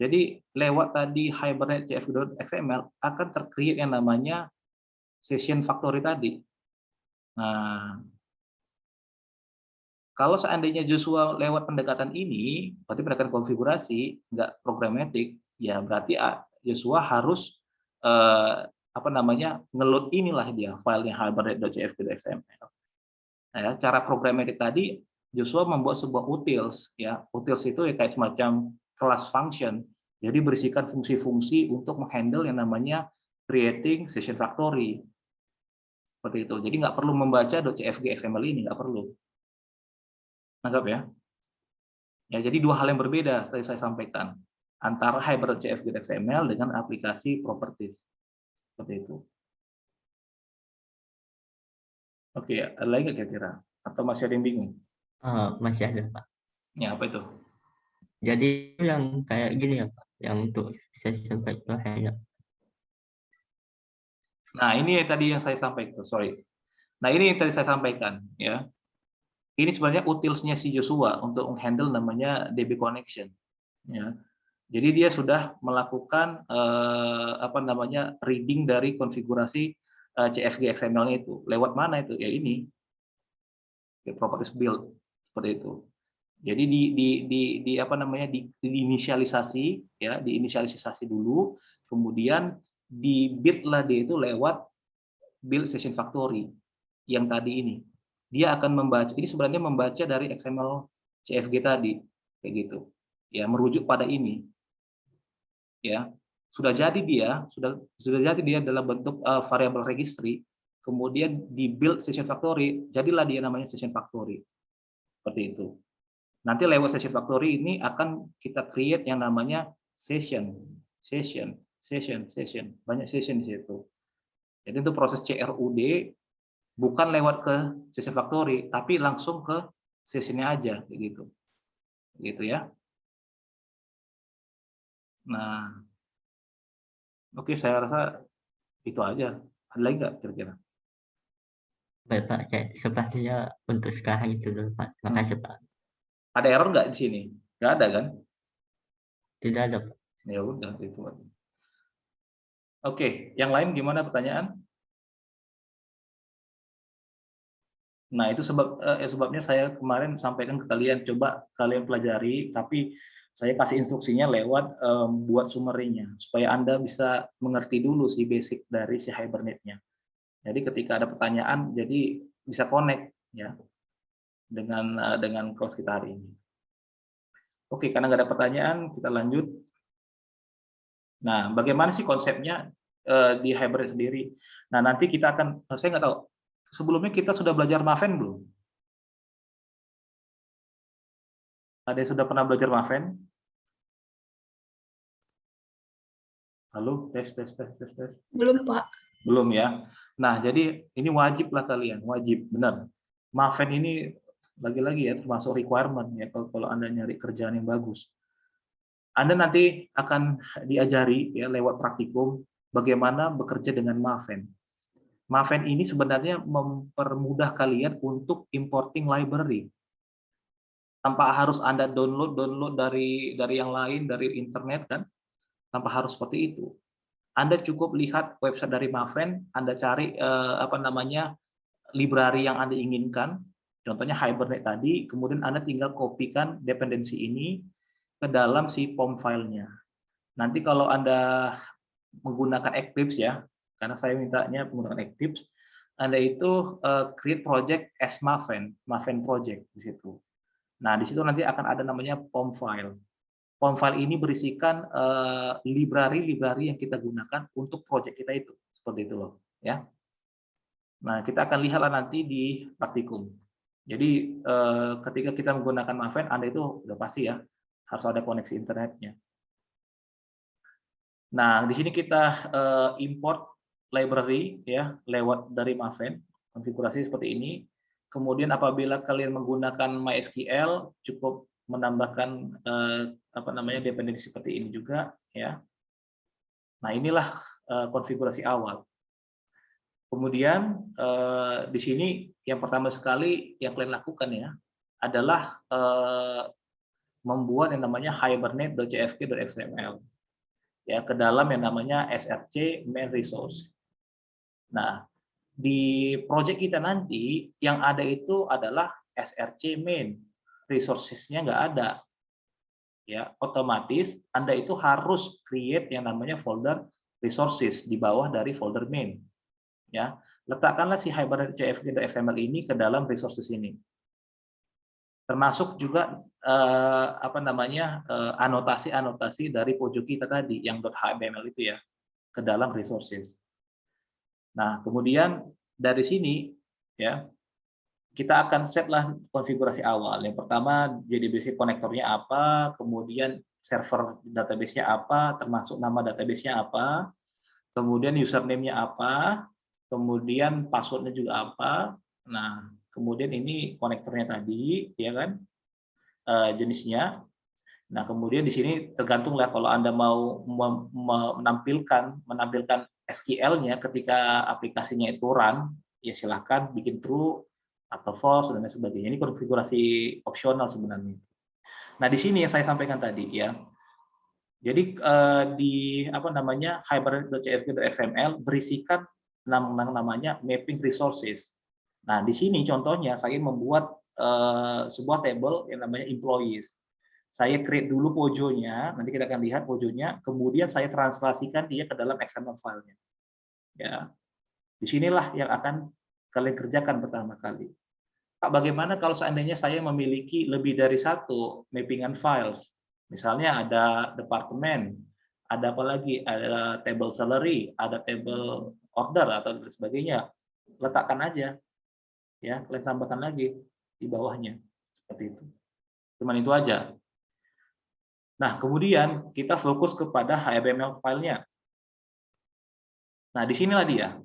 Jadi lewat tadi Hibernate CFG.xml akan tercreate yang namanya session factory tadi. Nah, kalau seandainya Joshua lewat pendekatan ini, berarti pendekatan konfigurasi, nggak programatik, ya berarti Joshua harus ngeload inilah dia filenya hibernate.cfg.xml. Nah, ya, cara programatik tadi Joshua membuat sebuah utils, ya utils itu ya kayak semacam kelas function, jadi berisikan fungsi-fungsi untuk menghandle yang namanya creating session factory, seperti itu. Jadi nggak perlu membaca .cfg.xml ini, nggak perlu. Nangkap ya? Ya, jadi dua hal yang berbeda tadi saya sampaikan antara Hibernate.cfg.xml dengan aplikasi properties. Seperti itu. Oke, ada lagi nggak kira-kira? Atau masih ada yang bingung? Masih ada, Pak. Ya, apa itu? Jadi yang kayak gini ya, Pak, yang untuk session factor hanya. Nah, ini tadi yang saya sampaikan. Sorry. Nah, ini yang tadi saya sampaikan. Ya, ini sebenarnya utilsnya si Joshua untuk menghandle namanya DB connection. Ya, jadi dia sudah melakukan reading dari konfigurasi CFG XML itu. Lewat mana itu? Ya ini, ya, properties build seperti itu. Jadi diinisialisasi, ya, diinisialisasi dulu, kemudian di build lah dia itu lewat build session factory yang tadi ini. Dia akan membaca, ini sebenarnya membaca dari XML CFG tadi, kayak gitu. Ya, merujuk pada ini. Ya, sudah jadi dia dalam bentuk variable registry, kemudian di build session factory, jadilah dia namanya session factory. Seperti itu. Nanti lewat session factory ini akan kita create yang namanya session. Banyak session di situ. Jadi itu proses CRUD bukan lewat ke session factory, tapi langsung ke sessionnya aja, begitu. Gitu ya. Nah, oke, saya rasa itu aja. Ada lagi nggak kira-kira? Baik, Pak, sepertinya untuk sekarang itu dulu, Pak. Makasih, Pak. Ada error nggak di sini? Nggak ada kan? Tidak ada, Pak. Ya udah itu aja. Oke, yang lain gimana pertanyaan? Nah, itu sebabnya saya kemarin sampaikan ke kalian, coba kalian pelajari, tapi saya kasih instruksinya lewat buat summary-nya, supaya Anda bisa mengerti dulu si basic dari si Hibernate-nya. Jadi ketika ada pertanyaan, jadi bisa connect ya dengan kelas kita hari ini. Oke, karena nggak ada pertanyaan, kita lanjut. Nah, bagaimana sih konsepnya di Hibernate sendiri? Nah, nanti kita akan, saya nggak tahu, sebelumnya kita sudah belajar Maven belum? Ada yang sudah pernah belajar Maven? Halo, tes. Belum, Pak. Belum ya. Nah, jadi ini wajib lah kalian, wajib, benar. Maven ini lagi-lagi ya termasuk requirement ya kalau Anda nyari kerjaan yang bagus. Anda nanti akan diajari ya lewat praktikum bagaimana bekerja dengan Maven. Maven ini sebenarnya mempermudah kalian untuk importing library. Tanpa harus Anda download dari yang lain, dari internet kan, tanpa harus seperti itu. Anda cukup lihat website dari Maven, Anda cari library yang Anda inginkan, contohnya Hibernate tadi, kemudian Anda tinggal kopikan dependensi ini ke dalam si POM filenya. Nanti kalau Anda menggunakan Eclipse ya, karena saya mintanya menggunakan Eclipse, Anda itu create project as Maven project di situ. Nah, di situ nanti akan ada namanya POM file. POM file ini berisikan library yang kita gunakan untuk project kita itu, seperti itu loh, ya. Nah, kita akan lihatlah nanti di praktikum. Jadi ketika kita menggunakan Maven, Anda itu udah pasti ya harus ada koneksi internetnya. Nah, di sini kita import library ya lewat dari Maven, konfigurasi seperti ini. Kemudian apabila kalian menggunakan MySQL, cukup menambahkan dependensi seperti ini juga ya. Nah, inilah konfigurasi awal. Kemudian di sini yang pertama sekali yang kalian lakukan ya adalah membuat yang namanya hibernate.cfg.xml ya ke dalam yang namanya src main resource. Nah, di project kita nanti yang ada itu adalah src main, resources-nya nggak ada. Ya, otomatis Anda itu harus create yang namanya folder resources di bawah dari folder main. Ya, letakkanlah si hibernate.cfg.xml ini ke dalam resources ini. Termasuk juga anotasi-anotasi dari pojok kita tadi yang .html itu ya ke dalam resources. Nah, kemudian dari sini ya kita akan set lah konfigurasi awal. Yang pertama JDBC konektornya apa, kemudian server database-nya apa, termasuk nama database-nya apa, kemudian username-nya apa, kemudian password-nya juga apa. Nah, kemudian ini konektornya tadi, ya kan, jenisnya. Nah, kemudian di sini tergantunglah kalau Anda mau menampilkan SQL-nya ketika aplikasinya itu run, ya silahkan bikin true atau false dan lain sebagainya. Ini konfigurasi opsional sebenarnya. Nah, di sini yang saya sampaikan tadi ya. Jadi di hibernate.cfg.xml berisikan namanya mapping resources. Nah, di sini contohnya saya membuat sebuah table yang namanya employees. Saya create dulu pojonya, nanti kita akan lihat pojonya, kemudian saya translasikan dia ke dalam XML filenya. Ya, disinilah yang akan kalian kerjakan pertama kali. Pak, bagaimana kalau seandainya saya memiliki lebih dari satu mappingan files? Misalnya ada departemen, ada apa lagi? Ada table salary, ada table order atau sebagainya. Letakkan aja, ya, kalian tambahkan lagi di bawahnya seperti itu. Cuman itu aja. Nah, kemudian kita fokus kepada HTML filenya. Nah, disinilah dia.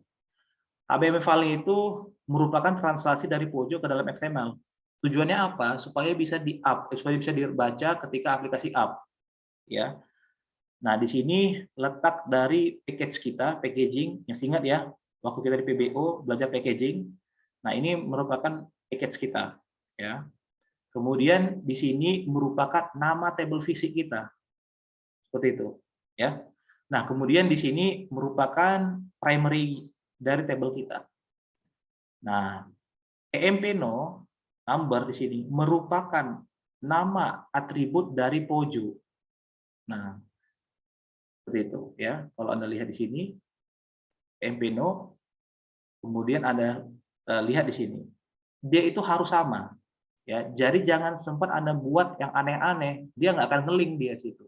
HTML file itu merupakan translasi dari pojok ke dalam XML. Tujuannya apa? Supaya bisa supaya bisa dibaca ketika aplikasi up. Ya. Nah, di sini letak dari package kita, packaging. Yang ingat ya, waktu kita di PBO belajar packaging. Nah, ini merupakan package kita. Ya. Kemudian di sini merupakan nama table fisik kita. Seperti itu. Ya. Nah, kemudian di sini merupakan primary dari table kita. Nah, EMP-no number di sini merupakan nama atribut dari pojo. Nah, seperti itu ya. Kalau Anda lihat di sini EMP-no, kemudian Anda lihat di sini. Dia itu harus sama. Ya, jadi jangan sempat Anda buat yang aneh-aneh, dia nggak akan nge-link dia situ.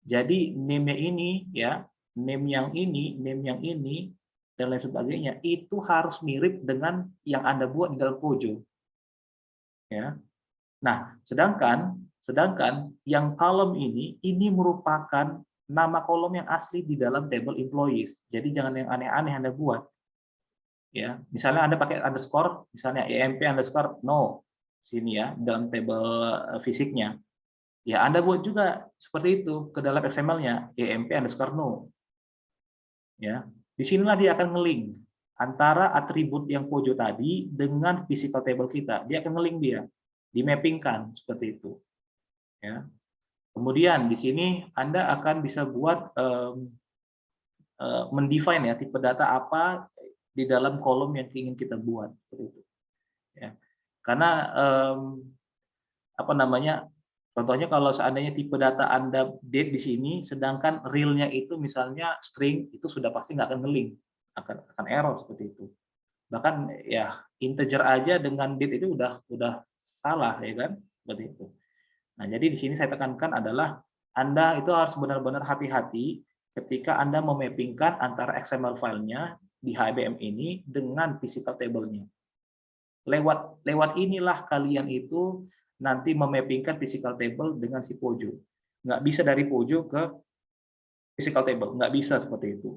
Jadi name-nya ini ya, name yang ini dan lain sebagainya itu harus mirip dengan yang Anda buat di dalam pojo. Ya. Nah, sedangkan yang kolom ini merupakan nama kolom yang asli di dalam table employees. Jadi jangan yang aneh-aneh Anda buat. Ya, misalnya Anda pakai underscore, misalnya emp underscore no sini ya dalam table fisiknya. Ya, Anda buat juga seperti itu ke dalam XML-nya emp underscore no. Ya, disinilah dia akan nge-link antara atribut yang pojo tadi dengan physical table kita. Dia akan nge-link dia, dimappingkan seperti itu. Ya. Kemudian di sini Anda akan bisa buat mendefine ya tipe data apa di dalam kolom yang ingin kita buat seperti itu. Ya. Karena contohnya kalau seandainya tipe data Anda date di sini, sedangkan real-nya itu misalnya string, itu sudah pasti nggak akan nge-link, akan error seperti itu. Bahkan ya integer aja dengan date itu udah salah ya kan, seperti itu. Nah, jadi di sini saya tekankan adalah Anda itu harus benar-benar hati-hati ketika Anda memappingkan antara XML filenya di HBM ini dengan physical table-nya. Lewat inilah kalian itu nanti memappingkan physical table dengan si pojo. Nggak bisa dari pojo ke physical table, nggak bisa seperti itu.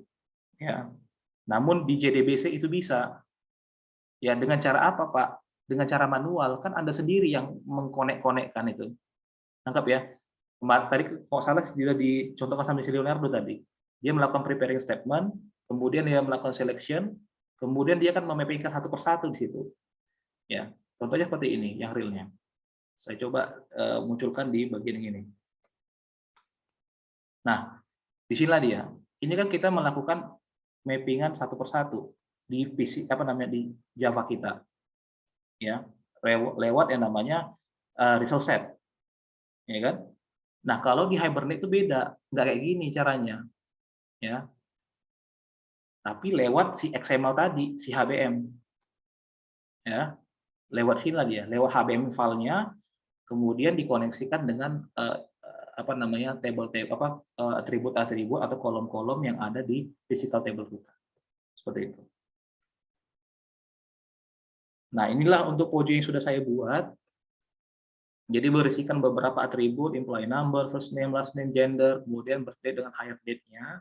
Ya. Namun di JDBC itu bisa. Ya, dengan cara apa, Pak? Dengan cara manual, kan Anda sendiri yang mengkonek-konekkan itu. Nangkap ya? Tadi kalau salah sudah dicontohkan sama si Leonardo tadi. Dia melakukan preparing statement, kemudian dia melakukan selection, kemudian dia akan memappingkan satu persatu di situ. Ya, contohnya seperti ini yang realnya. Saya coba munculkan di bagian ini. Nah, disinilah dia. Ini kan kita melakukan mappingan satu persatu di PC di Java kita, ya, lewat yang namanya result set, ya kan. Nah, kalau di Hibernate itu beda, nggak kayak gini caranya, ya. Tapi lewat si XML tadi, si HBM, ya, lewat sini lah dia, lewat HBM filenya, kemudian dikoneksikan dengan atribut-atribut atau kolom-kolom yang ada di physical table kita, seperti itu. Nah, inilah untuk Pojo yang sudah saya buat. Jadi berisikan beberapa atribut, employee number, first name, last name, gender, kemudian birthday dengan hire date-nya.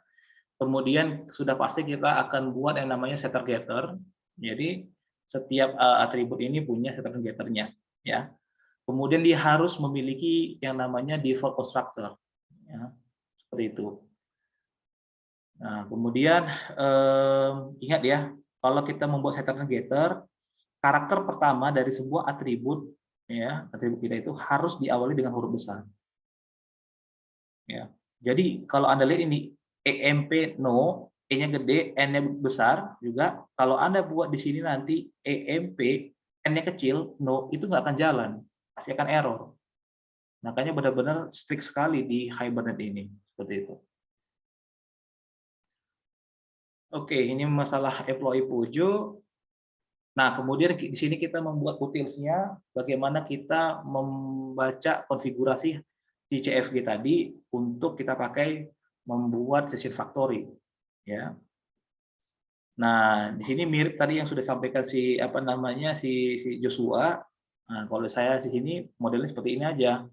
Kemudian sudah pasti kita akan buat yang namanya setter getter. Jadi setiap atribut ini punya setter getter-nya, ya. Kemudian dia harus memiliki yang namanya default constructor, ya, seperti itu. Nah, kemudian ingat ya, kalau kita membuat setter dan getter, karakter pertama dari sebuah atribut, ya, atribut kita itu harus diawali dengan huruf besar. Ya. Jadi kalau Anda lihat ini EMP no, E-nya gede, N-nya besar juga. Kalau Anda buat di sini nanti EMP, N-nya kecil, no, itu nggak akan jalan, pasti akan error. Makanya benar-benar strict sekali di Hibernate ini, seperti itu. Oke, ini masalah employee Pojo. Nah, kemudian di sini kita membuat utilsnya, bagaimana kita membaca konfigurasi di CFG tadi untuk kita pakai membuat session factory, ya. Nah, di sini mirip tadi yang sudah disampaikan si Joshua. Nah, kalau saya di sini modelnya seperti ini aja.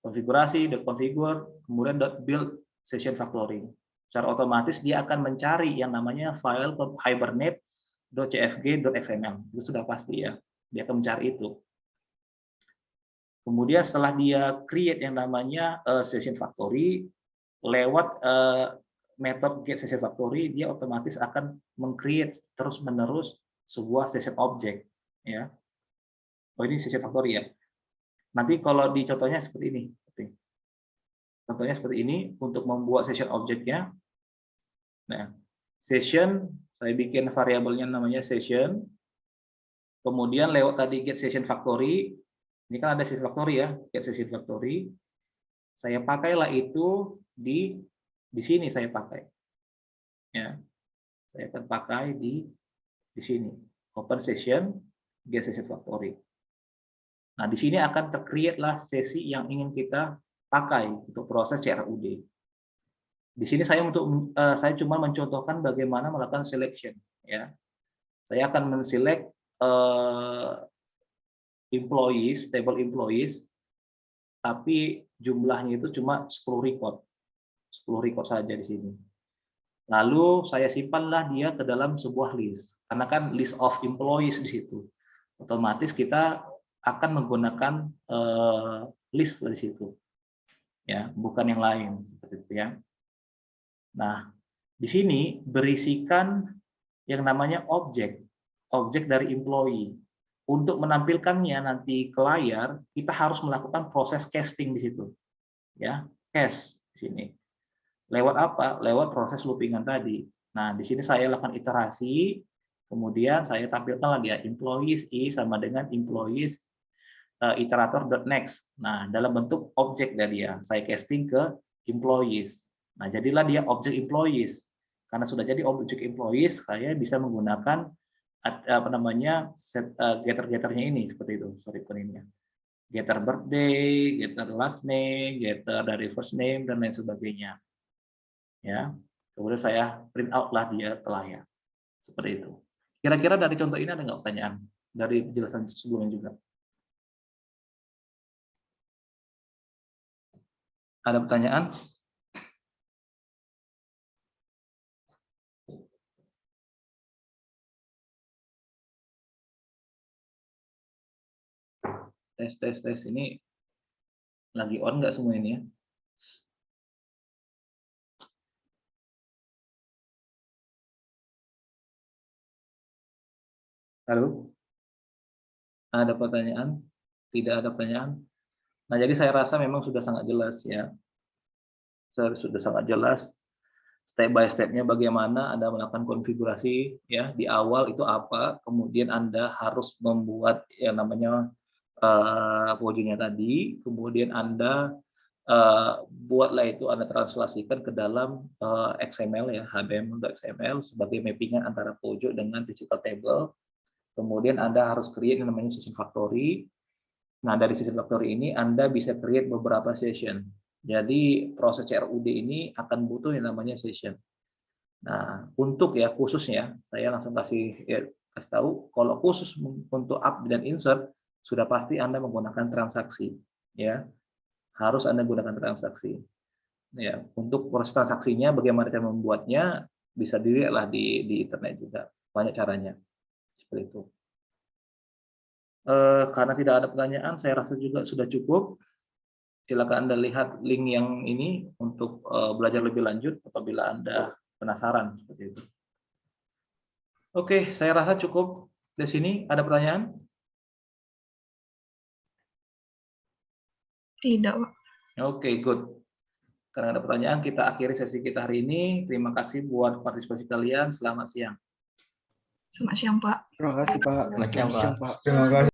Konfigurasi, .configure, kemudian .build session factory. Secara otomatis dia akan mencari yang namanya file hibernate.cfg.xml. Itu sudah pasti ya. Dia akan mencari itu. Kemudian setelah dia create yang namanya session factory, lewat method get session factory, dia otomatis akan meng-create terus-menerus sebuah session object, ya. Oh, ini session factory ya. Nanti kalau di contohnya seperti ini. Contohnya seperti ini untuk membuat session object-nya. Nah, session saya bikin variabelnya namanya session. Kemudian lewat tadi get session factory, ini kan ada session factory ya, get session factory. Saya pakailah itu di sini saya pakai. Ya. Saya akan pakai di sini. Open session, get session factory. Nah, di sini akan tercreate lah sesi yang ingin kita pakai untuk proses CRUD. Di sini saya cuma mencontohkan bagaimana melakukan selection, ya. Saya akan menselect employees, table employees, tapi jumlahnya itu cuma 10 record. 10 record saja di sini. Lalu saya simpanlah dia ke dalam sebuah list. Karena kan list of employees di situ. Otomatis kita akan menggunakan list dari situ. Ya, bukan yang lain seperti itu ya. Nah, di sini berisikan yang namanya objek dari employee. Untuk menampilkannya nanti ke layar, kita harus melakukan proses casting di situ. Ya, cast di sini. Lewat apa? Lewat proses loopingan tadi. Nah, di sini saya lakukan iterasi, kemudian saya tampilkan lagi ya, employees i sama dengan employees iterator.next. Nah, dalam bentuk objek dari dia, saya casting ke employees. Nah, jadilah dia objek employees. Karena sudah jadi objek employees, saya bisa menggunakan getter-getternya ini seperti itu. Sorry, bukan ini ya. Getter birthday, getter last name, getter dari first name dan lain sebagainya. Ya. Kemudian saya print out lah dia ke layar. Seperti itu. Kira-kira dari contoh ini ada nggak pertanyaan? Dari penjelasan sebelumnya juga. Ada pertanyaan? Tes ini lagi on nggak semua ini ya? Halo? Ada pertanyaan? Tidak ada pertanyaan. Nah, jadi saya rasa memang sudah sangat jelas ya. Sudah sangat jelas step by step-nya bagaimana Anda melakukan konfigurasi ya di awal itu apa, kemudian Anda harus membuat yang namanya Pojo-nya tadi, kemudian Anda buatlah itu Anda translasikan ke dalam XML ya, HTML.xml sebagai mappingan antara Pojo dengan physical table. Kemudian Anda harus create yang namanya session factory. Nah, dari session factory ini Anda bisa create beberapa session. Jadi proses CRUD ini akan butuh yang namanya session. Nah, untuk ya khususnya saya langsung kasih tahu kalau khusus untuk up dan insert sudah pasti Anda menggunakan transaksi ya. Harus Anda gunakan transaksi. Ya, untuk proses transaksinya bagaimana cara membuatnya bisa dilihatlah di internet juga. Banyak caranya. Seperti itu. Karena tidak ada pertanyaan, saya rasa juga sudah cukup. Silakan Anda lihat link yang ini untuk belajar lebih lanjut apabila Anda penasaran seperti itu. Oke, saya rasa cukup di sini. Ada pertanyaan? Tidak, Pak. Oke, good. Karena ada pertanyaan, kita akhiri sesi kita hari ini. Terima kasih buat partisipasi kalian. Selamat siang. Selamat siang, Pak. Terima kasih Pak. Selamat siang, Pak. Pak. Terima kasih.